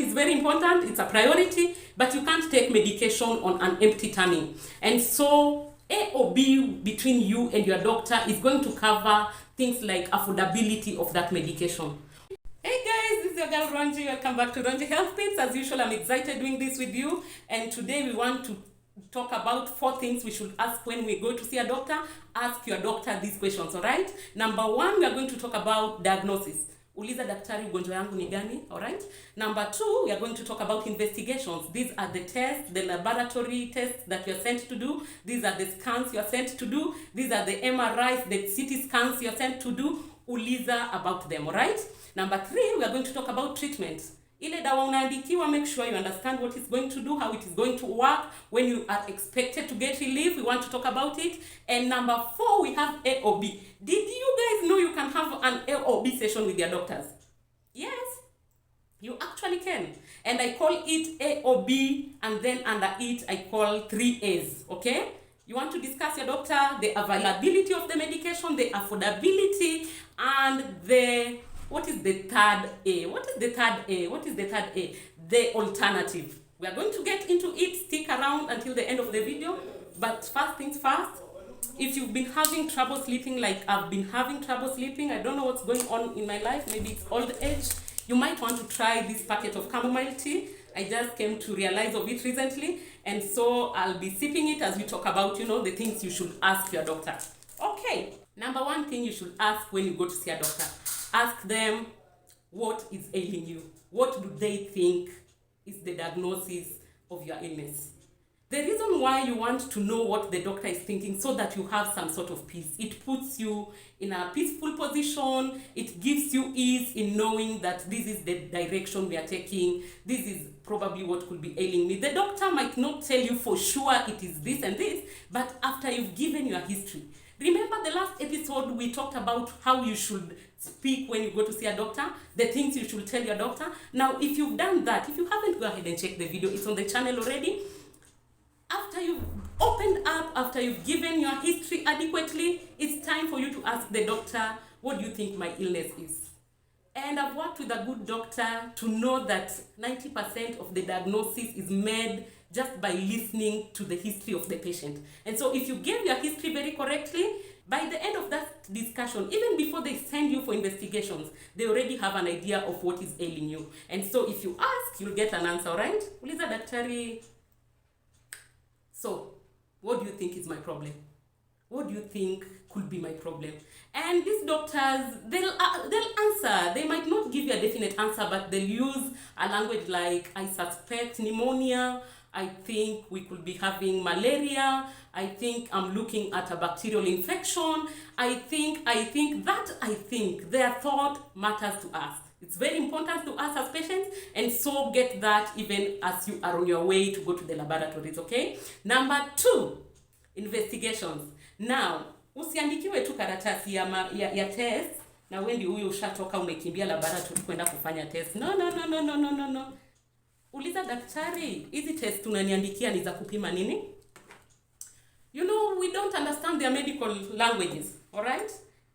is very important, it's a priority, but you can't take medication on an empty tummy. And so A or B between you and your doctor is going to cover things like affordability of that medication. Hey guys, this is your girl Ronji. Welcome back to Ronji Health Tips. As usual, I'm excited doing this with you, and today we want to talk about 4 things we should ask when we go to see a doctor. Ask your doctor these questions, all right? Number 1, we are going to talk about diagnosis. Uliza daktari ugonjwa yangu ni gani, all right? Number 2, we are going to talk about investigations. These are the tests, the laboratory tests that you are sent to do. These are the scans you are sent to do. These are the MRIs, the CT scans you are sent to do. Uliza about them, all right? Number 3, we are going to talk about treatment. Ile dawa unaandikiwa, make sure you understand what it's going to do, how it is going to work, when you are expected to get relief, we want to talk about it. And number 4, we have A or B. Did you guys know you can have an A or B session with your doctors? Yes, you actually can. And I call it A or B, and then under it, I call 3 A's, okay? You want to discuss your doctor, the availability of the medication, the affordability, and the... What is the third A? What is the third A? What is the third A? The alternative. We are going to get into it. Stick around until the end of the video. But first things first, if you've been having trouble sleeping like I've been having trouble sleeping, I don't know what's going on in my life, maybe it's old age, you might want to try this packet of chamomile tea. I just came to realize of it recently, and so I'll be sipping it as we talk about, the things you should ask your doctor. Okay, number 1 thing you should ask when you go to see a doctor. Ask them what is ailing you. What do they think is the diagnosis of your illness? The reason why you want to know what the doctor is thinking, so that you have some sort of peace. It puts you in a peaceful position. It gives you ease in knowing that this is the direction we are taking. This is probably what could be ailing me. The doctor might not tell you for sure it is this and this, but after you've given your history. Remember the last episode we talked about how you should speak when you go to see a doctor, the things you should tell your doctor. Now, if you've done that, if you haven't, go ahead and check the video. It's on the channel already. After you've opened up, after you've given your history adequately, it's time for you to ask the doctor, what do you think my illness is? And I've worked with a good doctor to know that 90% of the diagnosis is made just by listening to the history of the patient. And so if you gave your history very correctly, by the end of that discussion, even before they send you for investigations, they already have an idea of what is ailing you. And so if you ask, you'll get an answer, right? Uliza daktari, so what do you think is my problem? What do you think could be my problem? And these doctors, they'll answer. They might not give you a definite answer, but they'll use a language like, I suspect pneumonia, I think we could be having malaria, I think I'm looking at a bacterial infection, I think, their thought matters to us. It's very important to us as patients, and so get that even as you are on your way to go to the laboratories, okay? Number 2, investigations. Now, usiandikiwe tu karatasi ya test, na wendi huyo ushatoka umekimbia laboratory kwenda kufanya test. No. Uliza daktari, hizi test unaniandikia ni za kupima nini? We don't understand their medical languages, all right?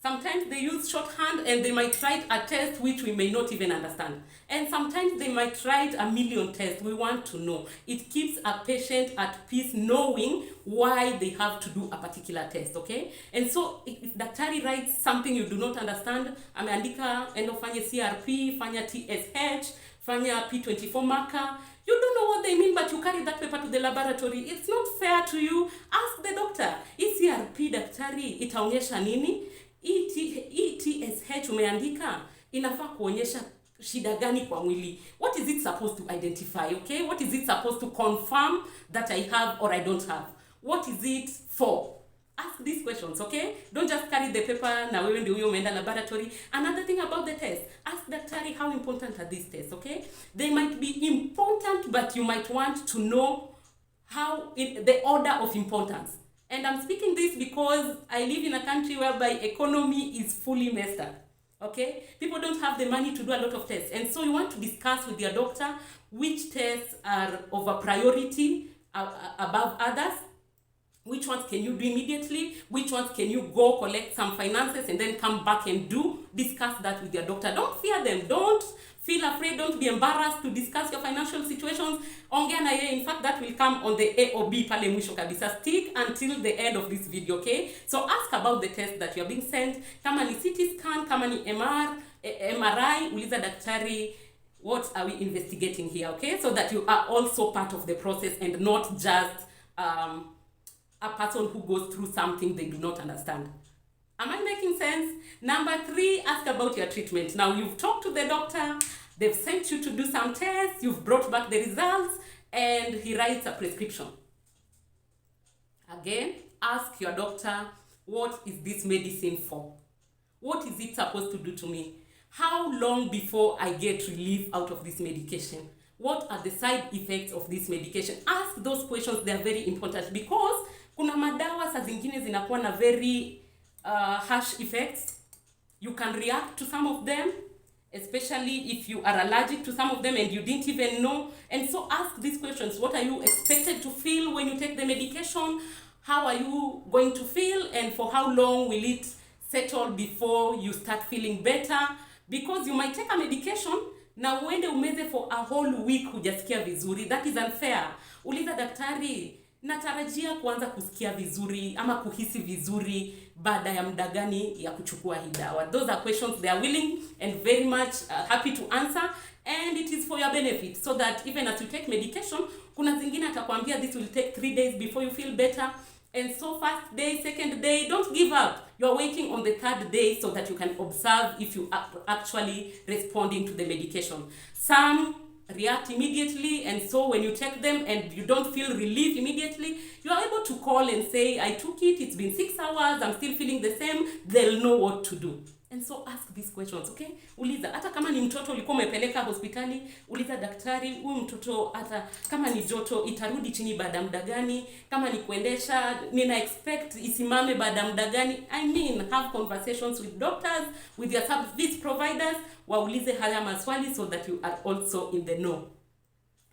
Sometimes they use shorthand and they might write a test which we may not even understand. And sometimes they might write a million tests. We want to know. It keeps a patient at peace knowing why they have to do a particular test, okay? And so if daktari writes something you do not understand, ameandika endo fanya CRP, fanya TSH, fanya P24 marker, you don't know what they mean, but you carry that paper to the laboratory. It's not fair to you. Ask the doctor, CRP daktari itaonyesha nini? ETSH umeandika inafaa kuonyesha shida gani kwa mwili? What is it supposed to identify, okay? What is it supposed to confirm that I have or I don't have? What is it for? Ask these questions, okay? Don't just carry the paper na wewe ndio huyo umeenda laboratory. Another thing about the test, ask daktari how important are these tests, okay? They might be important, but you might want to know how the order of importance. And I'm speaking this because I live in a country whereby economy is fully messed up, okay? People don't have the money to do a lot of tests. And so you want to discuss with your doctor which tests are of a priority above others. Which ones can you do immediately? Which ones can you go collect some finances and then come back and do? Discuss that with your doctor. Don't fear them. Don't feel afraid, don't be embarrassed to discuss your financial situations. Ongea na yeye. In fact, that will come on the A or B pale mwisho kabisa. Stick until the end of this video, okay? So ask about the test that you are being sent. Kama ni CT scan, kama ni MRI, uliza daktari, what are we investigating here, okay? So that you are also part of the process and not just a person who goes through something they do not understand. Am I making sense? Number 3, ask about your treatment. Now, you've talked to the doctor, they've sent you to do some tests, you've brought back the results, and he writes a prescription. Again, ask your doctor, what is this medicine for? What is it supposed to do to me? How long before I get relief out of this medication? What are the side effects of this medication? Ask those questions, they are very important, because kuna madawa saa zingine zinakuwa na very harsh effects. You can react to some of them, especially if you are allergic to some of them and you didn't even know. And so ask these questions. What are you expected to feel when you take the medication? How are you going to feel? And for how long will it settle before you start feeling better? Because you might take a medication na uende umeze for a whole week hujasikia vizuri. That is unfair. Uliza daktari, natarajia kuanza kusikia vizuri ama kuhisi vizuri baada ya muda gani ya kuchukua hii dawa? Those are questions they are willing and very much happy to answer, and it is for your benefit, so that even as you take medication, kuna zingine atakwambia this will take 3 days before you feel better. And so first day, second day, don't give up. You are waiting on the 3rd day so that you can observe if you are actually responding to the medication. Some react immediately, and so when you take them and you don't feel relief immediately, you are able to call and say, I took it, it's been 6 hours, I'm still feeling the same. They'll know what to do. And so ask these questions, okay? Uliza, hata kama ni mtoto ulikuwa umepeleka hospitali, uliza daktari, huyu mtoto hata kama ni joto itarudi chini baada muda gani? Kama ni kuendesha, nina expect isimame baada muda gani? I mean, have conversations with doctors, with your service providers, waulize haya maswali so that you are also in the know.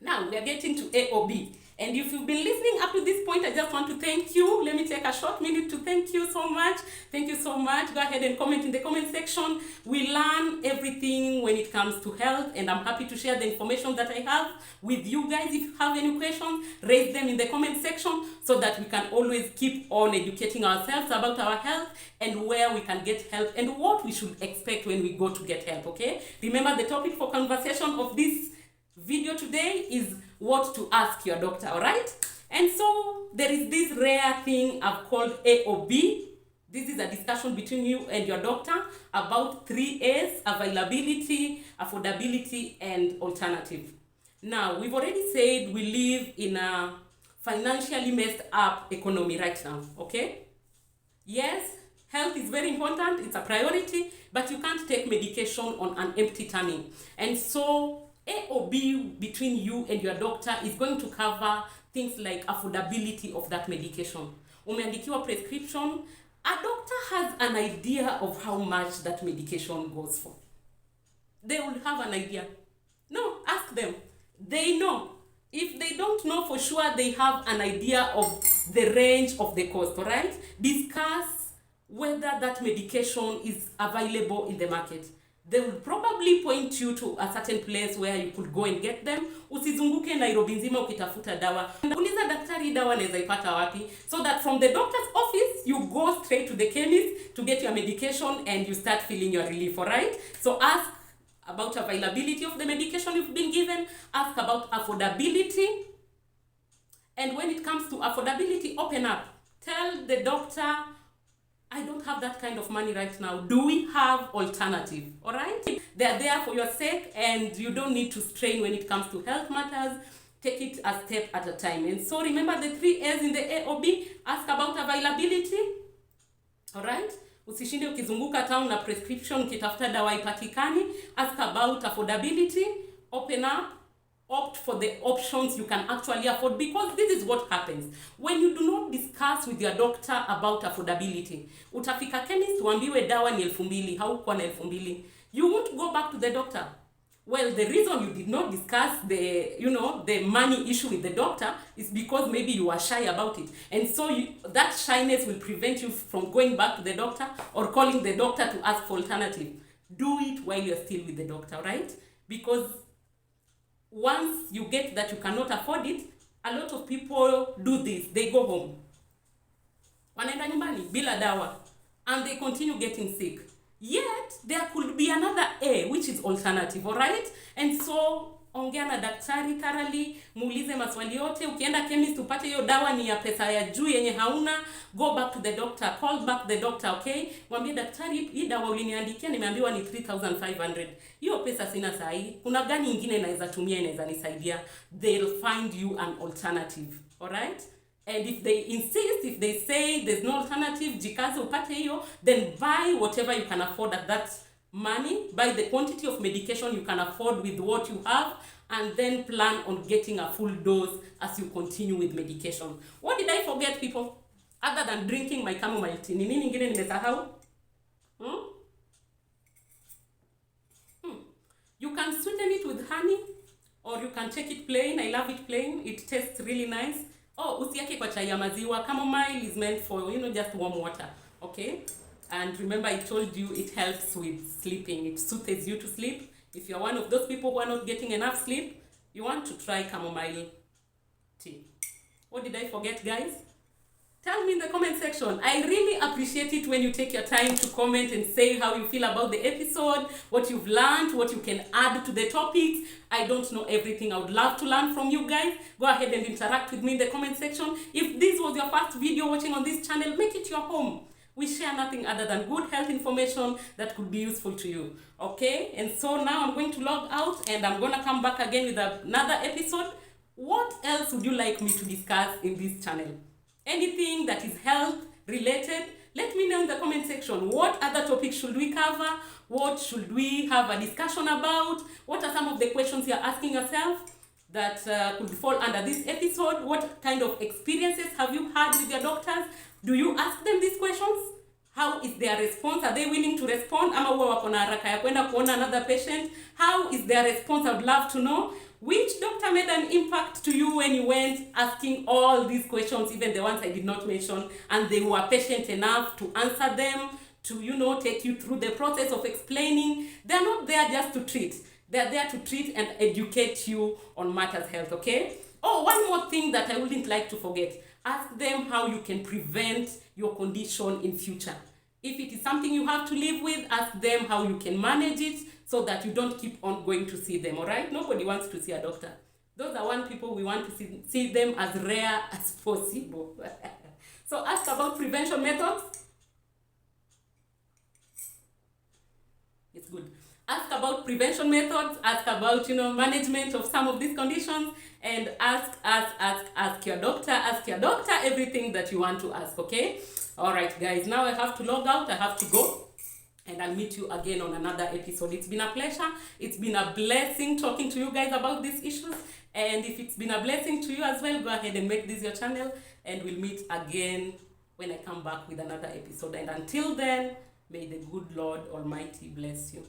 Now, we are getting to A or B. And if you've been listening up to this point, I just want to thank you. Let me take a short minute to thank you so much. Thank you so much. Go ahead and comment in the comment section. We learn everything when it comes to health, and I'm happy to share the information that I have with you guys. If you have any questions, raise them in the comment section so that we can always keep on educating ourselves about our health and where we can get help and what we should expect when we go to get help, okay? Remember, the topic for conversation of this video today is what to ask your doctor, all right? And so there is this rare thing I've called A or B. This is a discussion between you and your doctor about 3 A's: availability, affordability, and alternative. Now, we've already said we live in a financially messed up economy right now, okay? Yes, health is very important, it's a priority, but you can't take medication on an empty tummy. And so A or B between you and your doctor is going to cover things like affordability of that medication. Umeandikiwa prescription, a doctor has an idea of how much that medication goes for. They will have an idea. No, ask them. They know. If they don't know for sure, they have an idea of the range of the cost, all right? Discuss whether that medication is available in the market. They will probably point you to a certain place where you could go and get them. Usizunguke Nairobi nzima ukitafuta dawa. Uliza daktari dawa naweza ipata wapi, so that from the doctor's office you go straight to the chemist to get your medication and you start feeling your relief, all right? So ask about availability of the medication you've been given. Ask about affordability. And when it comes to affordability, open up. Tell the doctor, I don't have that kind of money right now. Do we have alternative? All right? They are there for your sake, and you don't need to strain when it comes to health matters. Take it a step at a time. And so remember the 3 A's in the A or B. Ask about availability. All right? Usishinde ukizunguka town na prescription ukitafuta dawa ipatikani. Ask about affordability. Open up. Opt for the options you can actually afford, because this is what happens when you do not discuss with your doctor about affordability. Utafika chemist uambiwe dawa ni 2,000, haukuwa na 2,000. You won't go back to the doctor. Well, the reason you did not discuss the money issue with the doctor is because maybe you are shy about it. And so that shyness will prevent you from going back to the doctor or calling the doctor to ask for alternative. Do it while you're still with the doctor, right? because once you get that you cannot afford it, a lot of people do this. They go home, wanaenda nyumbani bila dawa, and they continue getting sick. Yet there could be another A, which is alternative, all right? And so ongea na daktari thoroughly, muulize maswali yote. Ukienda chemist upate hiyo dawa ni ya pesa ya juu yenye hauna, go back to the doctor, call back the doctor, okay? Mwambie daktari, hii dawa uliniandikia nimeambiwa ni 3500. Hiyo pesa sina sahi. Kuna gani nyingine naweza tumia inaweza nisaidia? They'll find you an alternative, all right? And if they insist, if they say there's no alternative, jikaze upate hiyo, then buy whatever you can afford at that money, buy the quantity of medication you can afford with what you have, and then plan on getting a full dose as you continue with medication. What did I forget, people? Other than drinking my chamomile tea, ni nini ingine nimesahau? You can sweeten it with honey, or you can take it plain. I love it plain. It tastes really nice. Oh, usiake kwa chai ya maziwa. Chamomile is meant for, just warm water. Okay? And remember, I told you it helps with sleeping. It soothes you to sleep. If you're one of those people who are not getting enough sleep, you want to try chamomile tea. What did I forget, guys? Tell me in the comment section. I really appreciate it when you take your time to comment and say how you feel about the episode, what you've learned, what you can add to the topics. I don't know everything. I would love to learn from you guys. Go ahead and interact with me in the comment section. If this was your first video watching on this channel, make it your home. We share nothing other than good health information that could be useful to you. Okay? And so now I'm going to log out and I'm going to come back again with another episode. What else would you like me to discuss in this channel? Anything that is health related, let me know in the comment section. What other topics should we cover? What should we have a discussion about? What are some of the questions you're asking yourself that could fall under this episode? What kind of experiences have you had with your doctors? Do you ask them these questions? How is their response? Are they willing to respond? Ama huwa wako na haraka ya kwenda kuona another patient? How is their response? I would love to know. Which doctor made an impact to you when you went asking all these questions, even the ones I did not mention, and they were patient enough to answer them, to, take you through the process of explaining? They're not there just to treat. They're there to treat and educate you on matters health, okay? Oh, one more thing that I wouldn't like to forget. Ask them how you can prevent your condition in future. If it is something you have to live with, ask them how you can manage it so that you don't keep on going to see them, all right? Nobody wants to see a doctor. Those are one people we want to see them as rare as possible. So ask about prevention methods. It's good. Ask about prevention methods, ask about, management of some of these conditions, and ask your doctor everything that you want to ask, okay? All right, guys, now I have to log out. I have to go, and I'll meet you again on another episode. It's been a pleasure. It's been a blessing talking to you guys about these issues. And if it's been a blessing to you as well, go ahead and make this your channel, and we'll meet again when I come back with another episode. And until then, may the good Lord Almighty bless you.